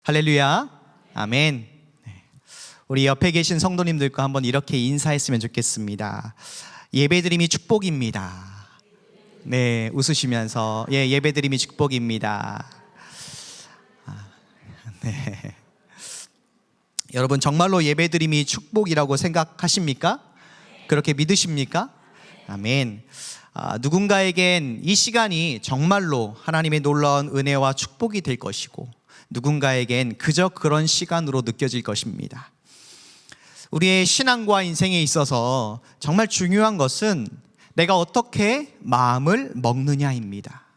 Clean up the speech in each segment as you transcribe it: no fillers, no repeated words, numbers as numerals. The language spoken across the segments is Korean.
할렐루야. 아멘. 우리 옆에 계신 성도님들과 한번 이렇게 인사했으면 좋겠습니다. 예배드림이 축복입니다. 네, 웃으시면서 예배드림이 축복입니다. 네. 여러분 정말로 예배드림이 축복이라고 생각하십니까? 그렇게 믿으십니까? 아멘. 누군가에겐 이 시간이 정말로 하나님의 놀라운 은혜와 축복이 될 것이고, 누군가에겐 그저 그런 시간으로 느껴질 것입니다. 우리의 신앙과 인생에 있어서 정말 중요한 것은 내가 어떻게 마음을 먹느냐입니다.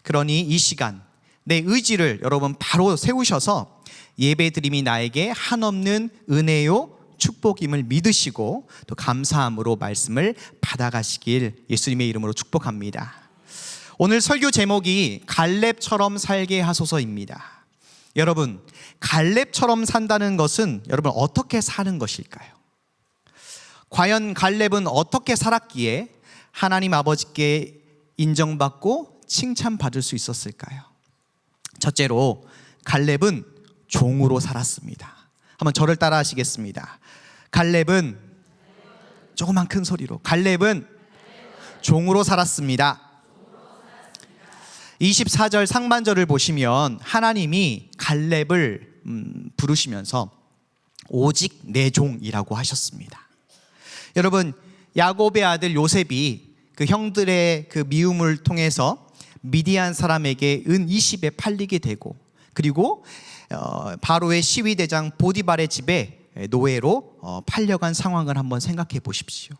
그러니 이 시간 내 의지를 여러분 바로 세우셔서 예배드림이 나에게 한없는 은혜요 축복임을 믿으시고 또 감사함으로 말씀을 받아가시길 예수님의 이름으로 축복합니다. 오늘 설교 제목이 갈렙처럼 살게 하소서입니다. 여러분, 갈렙처럼 산다는 것은 여러분 어떻게 사는 것일까요? 과연 갈렙은 어떻게 살았기에 하나님 아버지께 인정받고 칭찬받을 수 있었을까요? 첫째로 갈렙은 종으로 살았습니다. 한번 저를 따라 하시겠습니다. 갈렙은, 조그만 큰 소리로, 갈렙은 종으로 살았습니다. 24절 상반절을 보시면 하나님이 갈렙을 부르시면서 오직 내 종이라고 하셨습니다. 여러분, 야곱의 아들 요셉이 그 형들의 그 미움을 통해서 미디안 사람에게 은 20에 팔리게 되고, 그리고 바로의 시위대장 보디발의 집에 노예로 팔려간 상황을 한번 생각해 보십시오.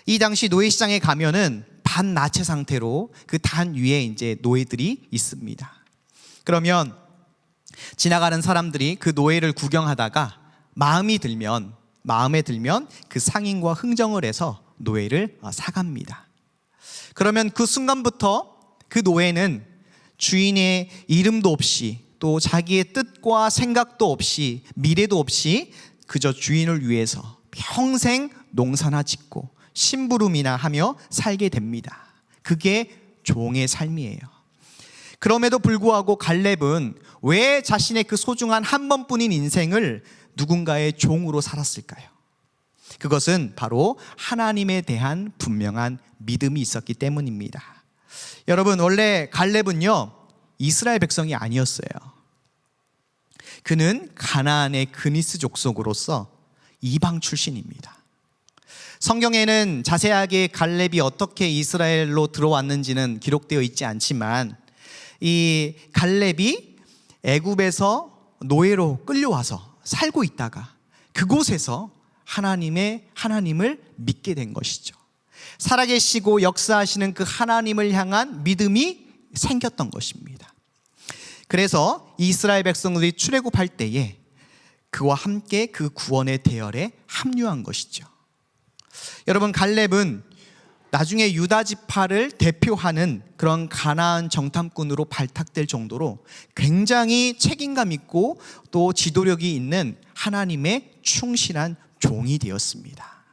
이 당시 노예시장에 가면은 반나체 상태로 그 단 위에 이제 노예들이 있습니다. 그러면 지나가는 사람들이 그 노예를 구경하다가 마음에 들면 그 상인과 흥정을 해서 노예를 사갑니다. 그러면 그 순간부터 그 노예는 주인의 이름도 없이 또 자기의 뜻과 생각도 없이 미래도 없이 그저 주인을 위해서 평생 농사나 짓고 심부름이나 하며 살게 됩니다. 그게 종의 삶이에요. 그럼에도 불구하고 갈렙은 왜 자신의 그 소중한 한 번뿐인 인생을 누군가의 종으로 살았을까요? 그것은 바로 하나님에 대한 분명한 믿음이 있었기 때문입니다. 여러분, 원래 갈렙은요 이스라엘 백성이 아니었어요. 그는 가나안의 그니스 족속으로서 이방 출신입니다. 성경에는 자세하게 갈렙이 어떻게 이스라엘로 들어왔는지는 기록되어 있지 않지만, 이 갈렙이 애굽에서 노예로 끌려와서 살고 있다가 그곳에서 하나님을 믿게 된 것이죠. 살아계시고 역사하시는 그 하나님을 향한 믿음이 생겼던 것입니다. 그래서 이스라엘 백성들이 출애굽할 때에 그와 함께 그 구원의 대열에 합류한 것이죠. 여러분, 갈렙은 나중에 유다 지파를 대표하는 그런 가나안 정탐꾼으로 발탁될 정도로 굉장히 책임감 있고 또 지도력이 있는 하나님의 충실한 종이 되었습니다.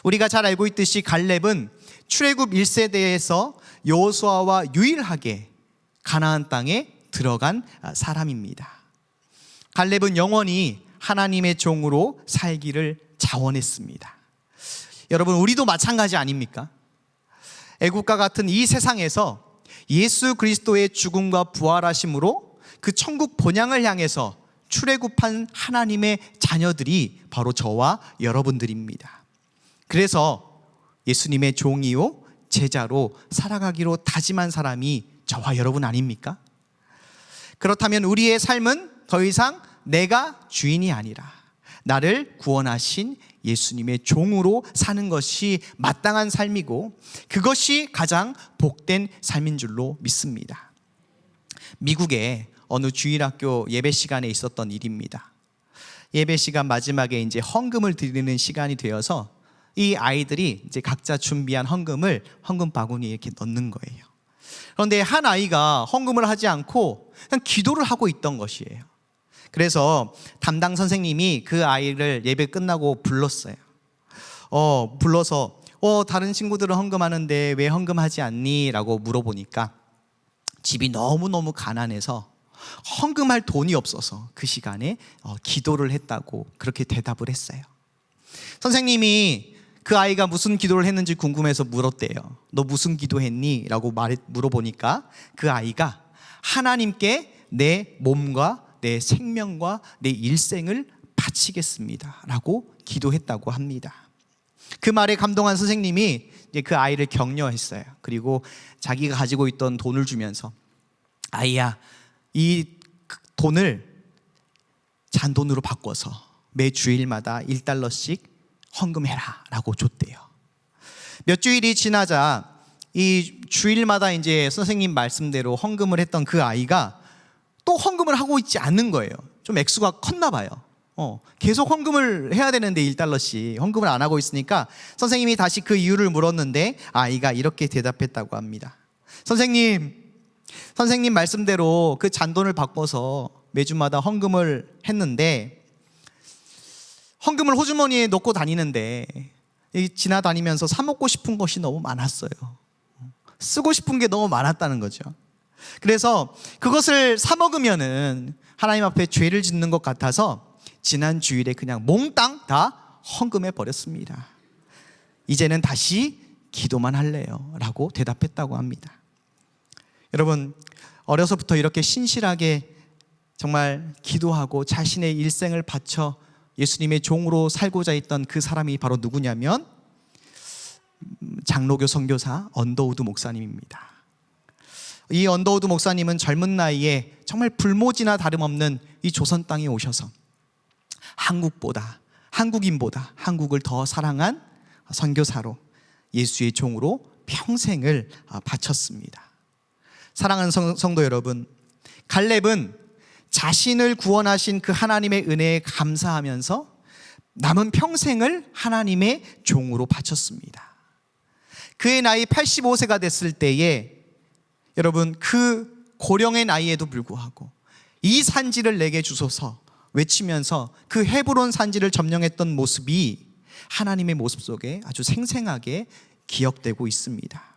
우리가 잘 알고 있듯이 갈렙은 출애굽 1세대에서 여호수아와 유일하게 가나안 땅에 들어간 사람입니다. 갈렙은 영원히 하나님의 종으로 살기를 자원했습니다. 여러분, 우리도 마찬가지 아닙니까? 애국과 같은 이 세상에서 예수 그리스도의 죽음과 부활하심으로 그 천국 본향을 향해서 출애굽한 하나님의 자녀들이 바로 저와 여러분들입니다. 그래서 예수님의 종이요 제자로 살아가기로 다짐한 사람이 저와 여러분 아닙니까? 그렇다면 우리의 삶은 더 이상 내가 주인이 아니라 나를 구원하신 예수님의 종으로 사는 것이 마땅한 삶이고, 그것이 가장 복된 삶인 줄로 믿습니다. 미국의 어느 주일학교 예배 시간에 있었던 일입니다. 예배 시간 마지막에 이제 헌금을 드리는 시간이 되어서 이 아이들이 이제 각자 준비한 헌금을 헌금 바구니에 이렇게 넣는 거예요. 그런데 한 아이가 헌금을 하지 않고 그냥 기도를 하고 있던 것이에요. 그래서 담당 선생님이 그 아이를 예배 끝나고 불렀어요. 불러서 다른 친구들은 헌금하는데 왜 헌금하지 않니? 라고 물어보니까 집이 너무너무 가난해서 헌금할 돈이 없어서 그 시간에 기도를 했다고 그렇게 대답을 했어요. 선생님이 그 아이가 무슨 기도를 했는지 궁금해서 물었대요. 너 무슨 기도했니? 라고 물어보니까 그 아이가 하나님께 내 몸과 내 생명과 내 일생을 바치겠습니다 라고 기도했다고 합니다. 그 말에 감동한 선생님이 이제 그 아이를 격려했어요. 그리고 자기가 가지고 있던 돈을 주면서 아이야, 이 돈을 잔돈으로 바꿔서 매 주일마다 1달러씩 헌금해라 라고 줬대요. 몇 주일이 지나자 이 주일마다 이제 선생님 말씀대로 헌금을 했던 그 아이가 또 헌금을 하고 있지 않는 거예요. 좀 액수가 컸나 봐요. 계속 헌금을 해야 되는데 1달러씩 헌금을 안 하고 있으니까 선생님이 다시 그 이유를 물었는데 아이가 이렇게 대답했다고 합니다. 선생님 말씀대로 그 잔돈을 바꿔서 매주마다 헌금을 했는데 헌금을 호주머니에 넣고 다니는데 지나다니면서 사 먹고 싶은 것이 너무 많았어요. 쓰고 싶은 게 너무 많았다는 거죠. 그래서 그것을 사 먹으면은 하나님 앞에 죄를 짓는 것 같아서 지난 주일에 그냥 몽땅 다 헌금해 버렸습니다. 이제는 다시 기도만 할래요 라고 대답했다고 합니다. 여러분, 어려서부터 이렇게 신실하게 정말 기도하고 자신의 일생을 바쳐 예수님의 종으로 살고자 했던 그 사람이 바로 누구냐면 장로교 선교사 언더우드 목사님입니다. 이 언더우드 목사님은 젊은 나이에 정말 불모지나 다름없는 이 조선 땅에 오셔서 한국인보다 한국을 더 사랑한 선교사로 예수의 종으로 평생을 바쳤습니다. 사랑하는 성도 여러분, 갈렙은 자신을 구원하신 그 하나님의 은혜에 감사하면서 남은 평생을 하나님의 종으로 바쳤습니다. 그의 나이 85세가 됐을 때에 여러분, 그 고령의 나이에도 불구하고 이 산지를 내게 주소서 외치면서 그 헤브론 산지를 점령했던 모습이 하나님의 모습 속에 아주 생생하게 기억되고 있습니다.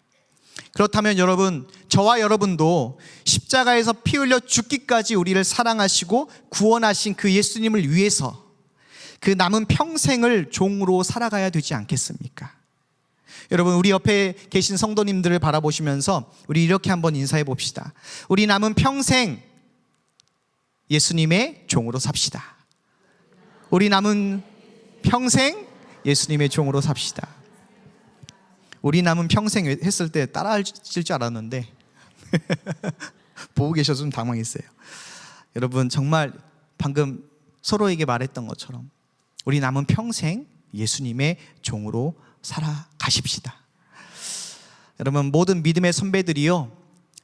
그렇다면 여러분, 저와 여러분도 십자가에서 피 흘려 죽기까지 우리를 사랑하시고 구원하신 그 예수님을 위해서 그 남은 평생을 종으로 살아가야 되지 않겠습니까? 여러분, 우리 옆에 계신 성도님들을 바라보시면서 우리 이렇게 한번 인사해 봅시다. 우리 남은 평생 예수님의 종으로 삽시다. 우리 남은 평생 예수님의 종으로 삽시다. 우리 남은 평생 했을 때 따라하실 줄 알았는데 보고 계셔서 좀 당황했어요. 여러분, 정말 방금 서로에게 말했던 것처럼 우리 남은 평생 예수님의 종으로 살아가십시다. 여러분, 모든 믿음의 선배들이요,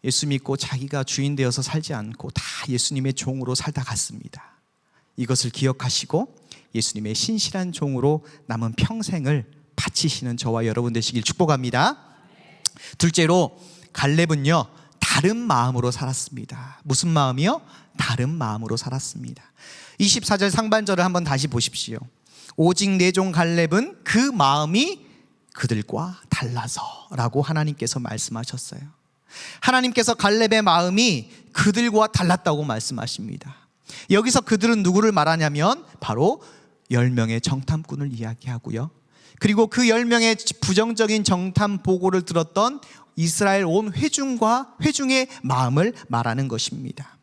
예수 믿고 자기가 주인 되어서 살지 않고 다 예수님의 종으로 살다 갔습니다. 이것을 기억하시고 예수님의 신실한 종으로 남은 평생을 바치시는 저와 여러분 되시길 축복합니다. 둘째로, 갈렙은요 다른 마음으로 살았습니다. 무슨 마음이요? 다른 마음으로 살았습니다. 24절 상반절을 한번 다시 보십시오. 오직 내 종 갈렙은 그 마음이 그들과 달라서 라고 하나님께서 말씀하셨어요. 하나님께서 갈렙의 마음이 그들과 달랐다고 말씀하십니다. 여기서 그들은 누구를 말하냐면 바로 10명의 정탐꾼을 이야기하고요, 그리고 그 10명의 부정적인 정탐 보고를 들었던 이스라엘 온 회중의 마음을 말하는 것입니다.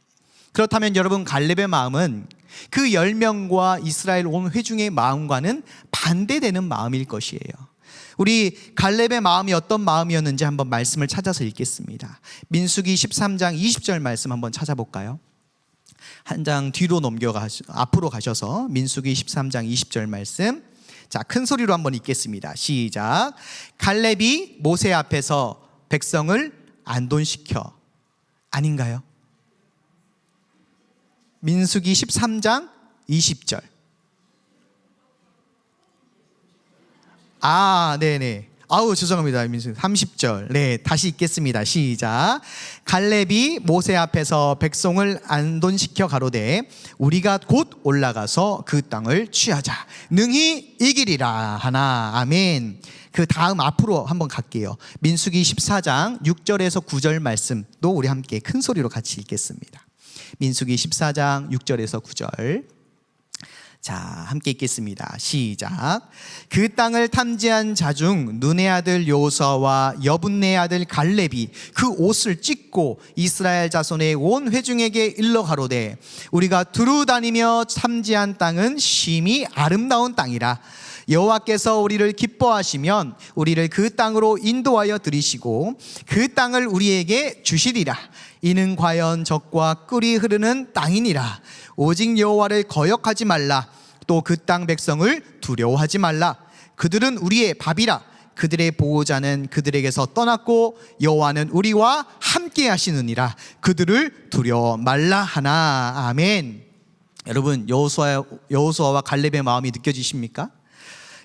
그렇다면 여러분, 갈렙의 마음은 그 10명과 이스라엘 온 회중의 마음과는 반대되는 마음일 것이에요. 우리 갈렙의 마음이 어떤 마음이었는지 한번 말씀을 찾아서 읽겠습니다. 민수기 13장 20절 말씀 한번 찾아볼까요? 한 장 뒤로 앞으로 가셔서 민수기 13장 20절 말씀, 자, 큰 소리로 한번 읽겠습니다. 시작. 갈렙이 모세 앞에서 백성을 안돈시켜, 아닌가요? 민수기 13장 20절. 네네. 죄송합니다. 민수기 30절. 네, 다시 읽겠습니다. 시작. 갈렙이 모세 앞에서 백성을 안돈시켜 가로되 우리가 곧 올라가서 그 땅을 취하자, 능히 이기리라 하나. 아멘. 그 다음 앞으로 한번 갈게요. 민수기 14장 6절에서 9절 말씀도 우리 함께 큰 소리로 같이 읽겠습니다. 민수기 14장 6절에서 9절. 자, 함께 읽겠습니다. 시작. 그 땅을 탐지한 자 중 눈의 아들 여호수아와 여분네 아들 갈렙이 그 옷을 찢고 이스라엘 자손의 온 회중에게 일러 가로되 우리가 두루 다니며 탐지한 땅은 심히 아름다운 땅이라. 여호와께서 우리를 기뻐하시면 우리를 그 땅으로 인도하여 들이시고 그 땅을 우리에게 주시리라. 이는 과연 젖과 꿀이 흐르는 땅이니라. 오직 여호와를 거역하지 말라. 또 그 땅 백성을 두려워하지 말라. 그들은 우리의 밥이라. 그들의 보호자는 그들에게서 떠났고 여호와는 우리와 함께 하시느니라. 그들을 두려워 말라 하나. 아멘. 여러분, 여호수아와 갈렙의 마음이 느껴지십니까?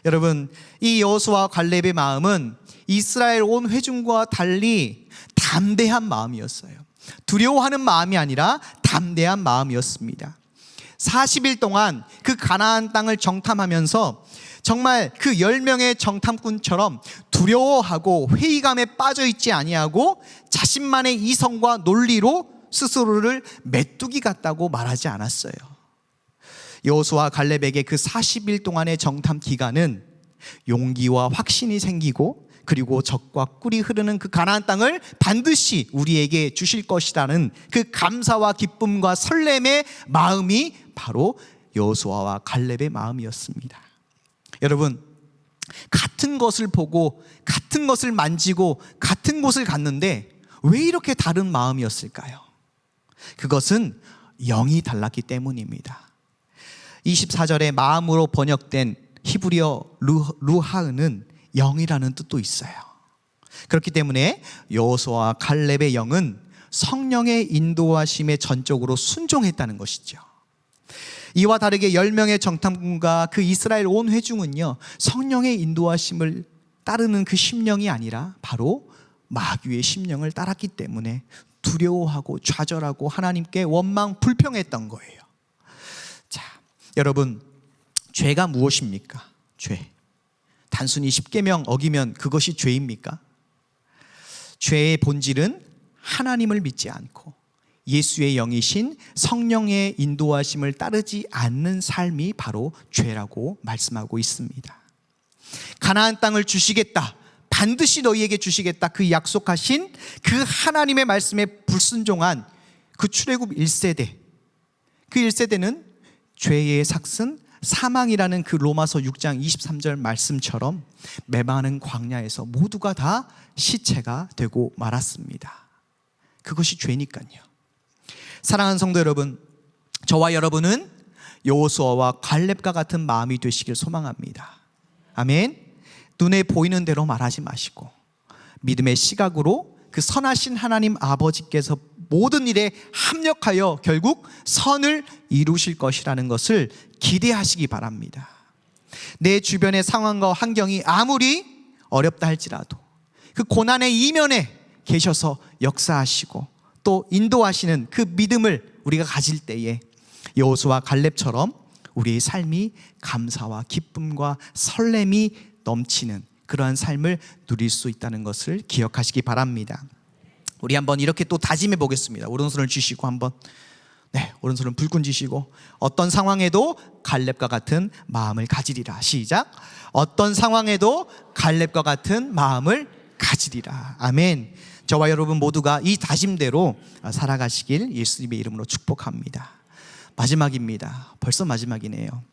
여러분, 이 여호수아와 갈렙의 마음은 이스라엘 온 회중과 달리 담대한 마음이었어요. 두려워하는 마음이 아니라 담대한 마음이었습니다. 40일 동안 그 가나안 땅을 정탐하면서 정말 그 10명의 정탐꾼처럼 두려워하고 회의감에 빠져 있지 아니하고 자신만의 이성과 논리로 스스로를 메뚜기 같다고 말하지 않았어요. 여호수아 갈렙에게 그 40일 동안의 정탐 기간은 용기와 확신이 생기고 그리고 젖과 꿀이 흐르는 그 가나안 땅을 반드시 우리에게 주실 것이라는 그 감사와 기쁨과 설렘의 마음이 바로 여호수아와 갈렙의 마음이었습니다. 여러분, 같은 것을 보고 같은 것을 만지고 같은 곳을 갔는데 왜 이렇게 다른 마음이었을까요? 그것은 영이 달랐기 때문입니다. 24절에 마음으로 번역된 히브리어 루하은은 영이라는 뜻도 있어요. 그렇기 때문에 여호수아와 갈렙의 영은 성령의 인도하심에 전적으로 순종했다는 것이죠. 이와 다르게 10명의 정탐꾼과 그 이스라엘 온 회중은요, 성령의 인도하심을 따르는 그 심령이 아니라 바로 마귀의 심령을 따랐기 때문에 두려워하고 좌절하고 하나님께 원망 불평했던 거예요. 자, 여러분, 죄가 무엇입니까? 죄. 단순히 십계명 어기면 그것이 죄입니까? 죄의 본질은 하나님을 믿지 않고 예수의 영이신 성령의 인도하심을 따르지 않는 삶이 바로 죄라고 말씀하고 있습니다. 가나안 땅을 주시겠다, 반드시 너희에게 주시겠다, 그 약속하신 그 하나님의 말씀에 불순종한 그 출애굽 1세대, 그 1세대는 죄의 삭슨 사망이라는 그 로마서 6장 23절 말씀처럼 메마른 광야에서 모두가 다 시체가 되고 말았습니다. 그것이 죄니까요. 사랑하는 성도 여러분, 저와 여러분은 여호수아와 갈렙과 같은 마음이 되시길 소망합니다. 아멘. 눈에 보이는 대로 말하지 마시고 믿음의 시각으로 그 선하신 하나님 아버지께서 모든 일에 합력하여 결국 선을 이루실 것이라는 것을 기대하시기 바랍니다. 내 주변의 상황과 환경이 아무리 어렵다 할지라도 그 고난의 이면에 계셔서 역사하시고 또 인도하시는 그 믿음을 우리가 가질 때에 여호수아 갈렙처럼 우리의 삶이 감사와 기쁨과 설렘이 넘치는 그러한 삶을 누릴 수 있다는 것을 기억하시기 바랍니다. 우리 한번 이렇게 또 다짐해 보겠습니다. 오른손을 쥐시고 한번, 오른손을 불끈 쥐시고 어떤 상황에도 갈렙과 같은 마음을 가지리라. 시작. 어떤 상황에도 갈렙과 같은 마음을 가지리라. 아멘. 저와 여러분 모두가 이 다짐대로 살아가시길 예수님의 이름으로 축복합니다. 마지막입니다. 벌써 마지막이네요.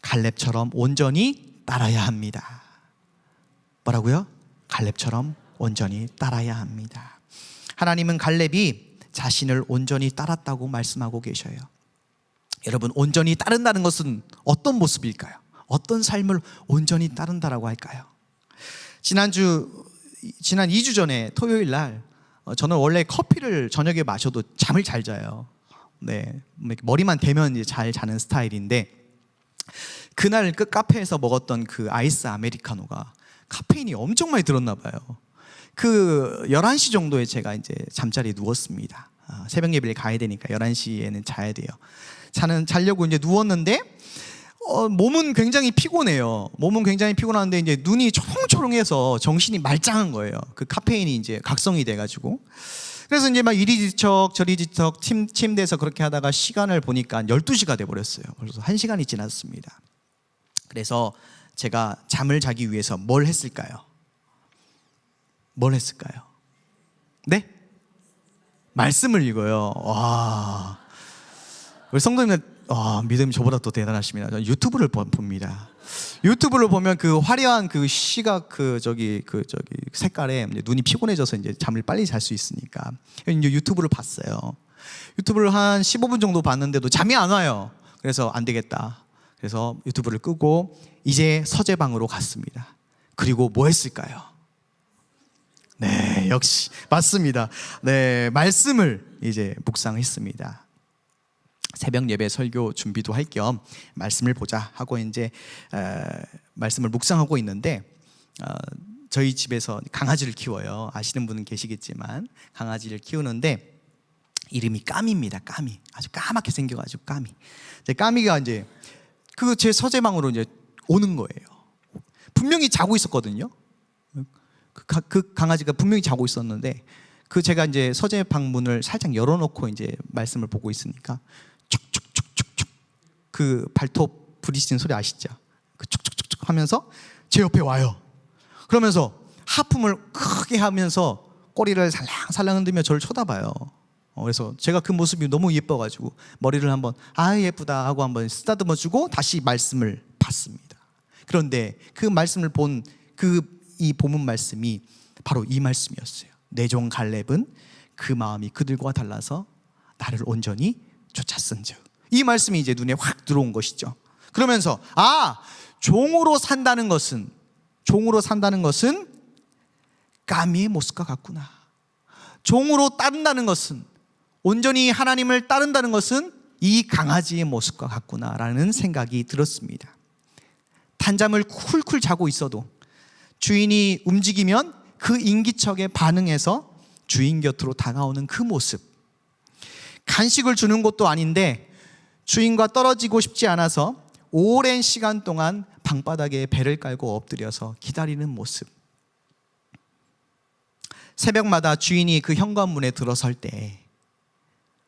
갈렙처럼 온전히 따라야 합니다. 뭐라고요? 갈렙처럼 온전히 따라야 합니다. 하나님은 갈렙이 자신을 온전히 따랐다고 말씀하고 계셔요. 여러분, 온전히 따른다는 것은 어떤 모습일까요? 어떤 삶을 온전히 따른다라고 할까요? 지난 2주 전에 토요일 날 저는 원래 커피를 저녁에 마셔도 잠을 잘 자요. 머리만 대면 이제 잘 자는 스타일인데 그날 그 카페에서 먹었던 그 아이스 아메리카노가 카페인이 엄청 많이 들었나 봐요. 그 11시 정도에 제가 이제 잠자리에 누웠습니다. 새벽 예배를 가야 되니까 11시에는 자야 돼요. 자려고 이제 누웠는데 몸은 굉장히 피곤해요. 몸은 굉장히 피곤한데 이제 눈이 초롱초롱해서 정신이 말짱한 거예요. 그 카페인이 이제 각성이 돼가지고. 그래서 이제 막 이리 지척 저리 지척 침대에서 그렇게 하다가 시간을 보니까 12시가 돼버렸어요. 벌써 1시간이 지났습니다. 그래서 제가 잠을 자기 위해서 뭘 했을까요? 뭘 했을까요? 네? 말씀을 읽어요. 와, 우리 성도님들 믿음이 저보다 더 대단하십니다. 저는 유튜브를 봅니다. 유튜브를 보면 그 화려한 그 시각 저기 색깔에 눈이 피곤해져서 이제 잠을 빨리 잘 수 있으니까 이제 유튜브를 봤어요. 유튜브를 한 15분 정도 봤는데도 잠이 안 와요. 그래서 안 되겠다. 그래서 유튜브를 끄고 이제 서재방으로 갔습니다. 그리고 뭐 했을까요? 네, 역시 맞습니다. 네, 말씀을 이제 묵상했습니다. 새벽 예배 설교 준비도 할 겸 말씀을 보자 하고 이제 말씀을 묵상하고 있는데 저희 집에서 강아지를 키워요. 아시는 분은 계시겠지만 강아지를 키우는데 이름이 까미입니다. 까미. 아주 까맣게 생겨가지고 까미. 까미가 이제 그 제 서재방으로 이제 오는 거예요. 분명히 자고 있었거든요. 그 강아지가 분명히 자고 있었는데 제가 이제 서재방 문을 살짝 열어놓고 이제 말씀을 보고 있으니까 촉촉촉촉촉 그 발톱 부딪히는 소리 아시죠? 그 촉촉촉촉 하면서 제 옆에 와요. 그러면서 하품을 크게 하면서 꼬리를 살랑살랑 흔들며 저를 쳐다봐요. 그래서 제가 그 모습이 너무 예뻐가지고 머리를 한번 예쁘다 하고 한번 쓰다듬어 주고 다시 말씀을 봤습니다. 그런데 그 말씀을 본 이 본문 말씀이 바로 이 말씀이었어요. 내 종 갈렙은 그 마음이 그들과 달라서 나를 온전히 쫓았은즉. 이 말씀이 이제 눈에 확 들어온 것이죠. 그러면서 종으로 산다는 것은 까미의 모습과 같구나. 종으로 따른다는 것은, 온전히 하나님을 따른다는 것은 이 강아지의 모습과 같구나라는 생각이 들었습니다. 단잠을 쿨쿨 자고 있어도 주인이 움직이면 그 인기척에 반응해서 주인 곁으로 다가오는 그 모습, 간식을 주는 것도 아닌데 주인과 떨어지고 싶지 않아서 오랜 시간 동안 방바닥에 배를 깔고 엎드려서 기다리는 모습, 새벽마다 주인이 그 현관문에 들어설 때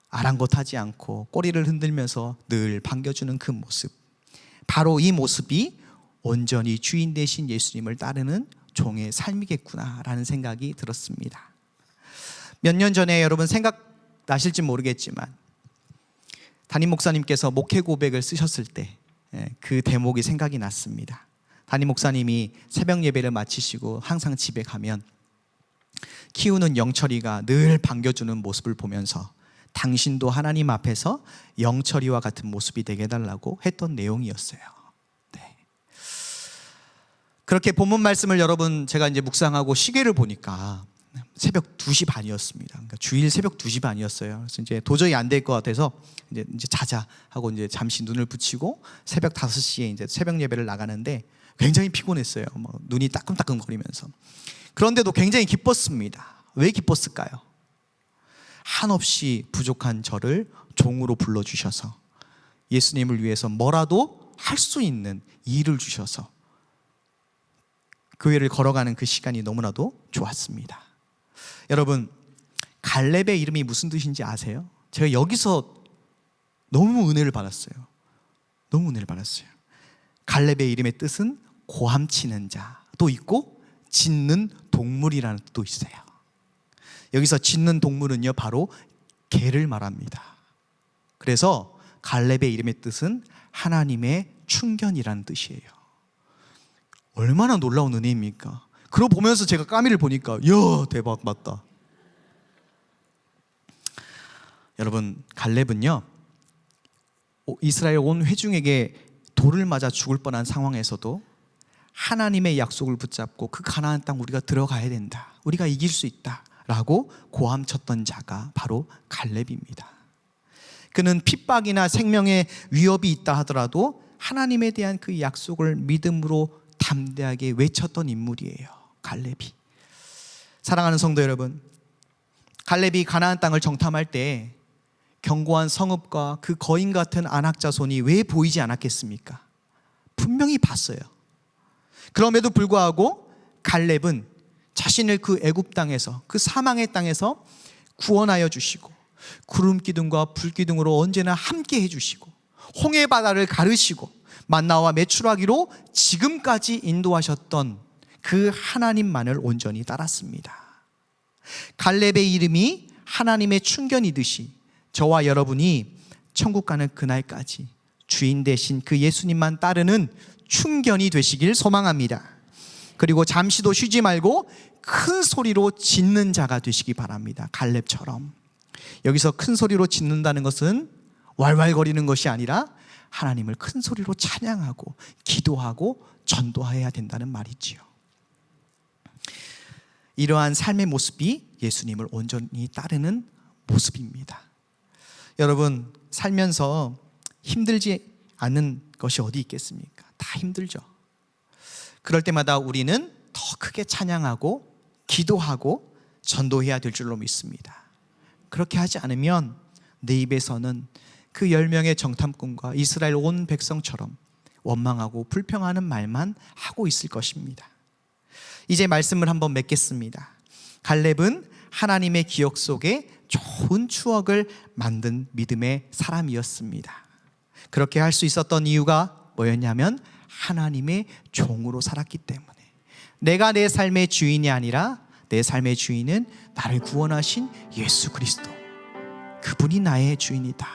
아랑곳하지 않고 꼬리를 흔들면서 늘 반겨주는 그 모습, 바로 이 모습이 온전히 주인 되신 예수님을 따르는 종의 삶이겠구나라는 생각이 들었습니다. 몇 년 전에 여러분 생각나실지 모르겠지만 담임 목사님께서 목회 고백을 쓰셨을 때 그 대목이 생각이 났습니다. 담임 목사님이 새벽 예배를 마치시고 항상 집에 가면 키우는 영철이가 늘 반겨주는 모습을 보면서 당신도 하나님 앞에서 영철이와 같은 모습이 되게 해달라고 했던 내용이었어요. 네. 그렇게 본문 말씀을 여러분 제가 이제 묵상하고 시계를 보니까 새벽 2시 반이었습니다. 그러니까 주일 새벽 2시 반이었어요. 그래서 이제 도저히 안 될 것 같아서 이제 자자 하고 이제 잠시 눈을 붙이고 새벽 5시에 이제 새벽 예배를 나가는데 굉장히 피곤했어요. 눈이 따끔따끔 거리면서. 그런데도 굉장히 기뻤습니다. 왜 기뻤을까요? 한없이 부족한 저를 종으로 불러주셔서 예수님을 위해서 뭐라도 할 수 있는 일을 주셔서 교회를 걸어가는 그 시간이 너무나도 좋았습니다. 여러분, 갈렙의 이름이 무슨 뜻인지 아세요? 제가 여기서 너무 은혜를 받았어요. 너무 은혜를 받았어요. 갈렙의 이름의 뜻은 고함치는 자도 있고 짖는 동물이라는 뜻도 있어요. 여기서 짖는 동물은요 바로 개를 말합니다. 그래서 갈렙의 이름의 뜻은 하나님의 충견이라는 뜻이에요. 얼마나 놀라운 은혜입니까? 그거 보면서 제가 까미를 보니까 야 대박 맞다. 여러분, 갈렙은요 이스라엘 온 회중에게 돌을 맞아 죽을 뻔한 상황에서도 하나님의 약속을 붙잡고 그 가나안 땅 우리가 들어가야 된다, 우리가 이길 수 있다 라고 고함쳤던 자가 바로 갈렙입니다. 그는 핍박이나 생명의 위협이 있다 하더라도 하나님에 대한 그 약속을 믿음으로 담대하게 외쳤던 인물이에요, 갈렙이. 사랑하는 성도 여러분, 갈렙이 가나안 땅을 정탐할 때 견고한 성읍과 그 거인 같은 안악 자손이 왜 보이지 않았겠습니까? 분명히 봤어요. 그럼에도 불구하고 갈렙은 자신을 그 애굽 땅에서, 그 사망의 땅에서 구원하여 주시고 구름 기둥과 불 기둥으로 언제나 함께 해주시고 홍해 바다를 가르시고 만나와 메추라기로 지금까지 인도하셨던 그 하나님만을 온전히 따랐습니다. 갈렙의 이름이 하나님의 충견이듯이 저와 여러분이 천국 가는 그날까지 주인 되신 그 예수님만 따르는 충견이 되시길 소망합니다. 그리고 잠시도 쉬지 말고 큰 소리로 짖는 자가 되시기 바랍니다. 갈렙처럼. 여기서 큰 소리로 짖는다는 것은 왈왈거리는 것이 아니라 하나님을 큰 소리로 찬양하고 기도하고 전도해야 된다는 말이지요. 이러한 삶의 모습이 예수님을 온전히 따르는 모습입니다. 여러분, 살면서 힘들지 않은 것이 어디 있겠습니까? 다 힘들죠. 그럴 때마다 우리는 더 크게 찬양하고 기도하고 전도해야 될 줄로 믿습니다. 그렇게 하지 않으면 내 입에서는 그 10명의 정탐꾼과 이스라엘 온 백성처럼 원망하고 불평하는 말만 하고 있을 것입니다. 이제 말씀을 한번 맺겠습니다. 갈렙은 하나님의 기억 속에 좋은 추억을 만든 믿음의 사람이었습니다. 그렇게 할 수 있었던 이유가 뭐였냐면 하나님의 종으로 살았기 때문에. 내가 내 삶의 주인이 아니라 내 삶의 주인은 나를 구원하신 예수 그리스도, 그분이 나의 주인이다.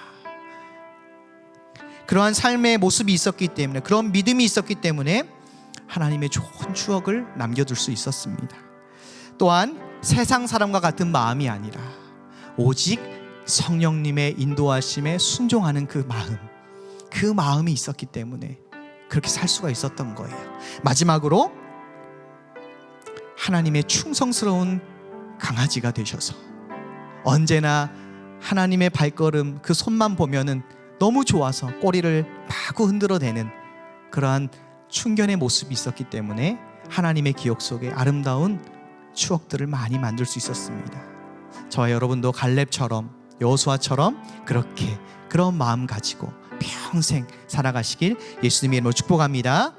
그러한 삶의 모습이 있었기 때문에, 그런 믿음이 있었기 때문에 하나님의 좋은 추억을 남겨둘 수 있었습니다. 또한 세상 사람과 같은 마음이 아니라 오직 성령님의 인도하심에 순종하는 그 마음이 있었기 때문에 그렇게 살 수가 있었던 거예요. 마지막으로 하나님의 충성스러운 강아지가 되셔서 언제나 하나님의 발걸음, 그 손만 보면은 너무 좋아서 꼬리를 마구 흔들어대는 그러한 충견의 모습이 있었기 때문에 하나님의 기억 속에 아름다운 추억들을 많이 만들 수 있었습니다. 저와 여러분도 갈렙처럼 여호수아처럼 그렇게 그런 마음 가지고 평생 살아가시길 예수님의 이름으로 축복합니다.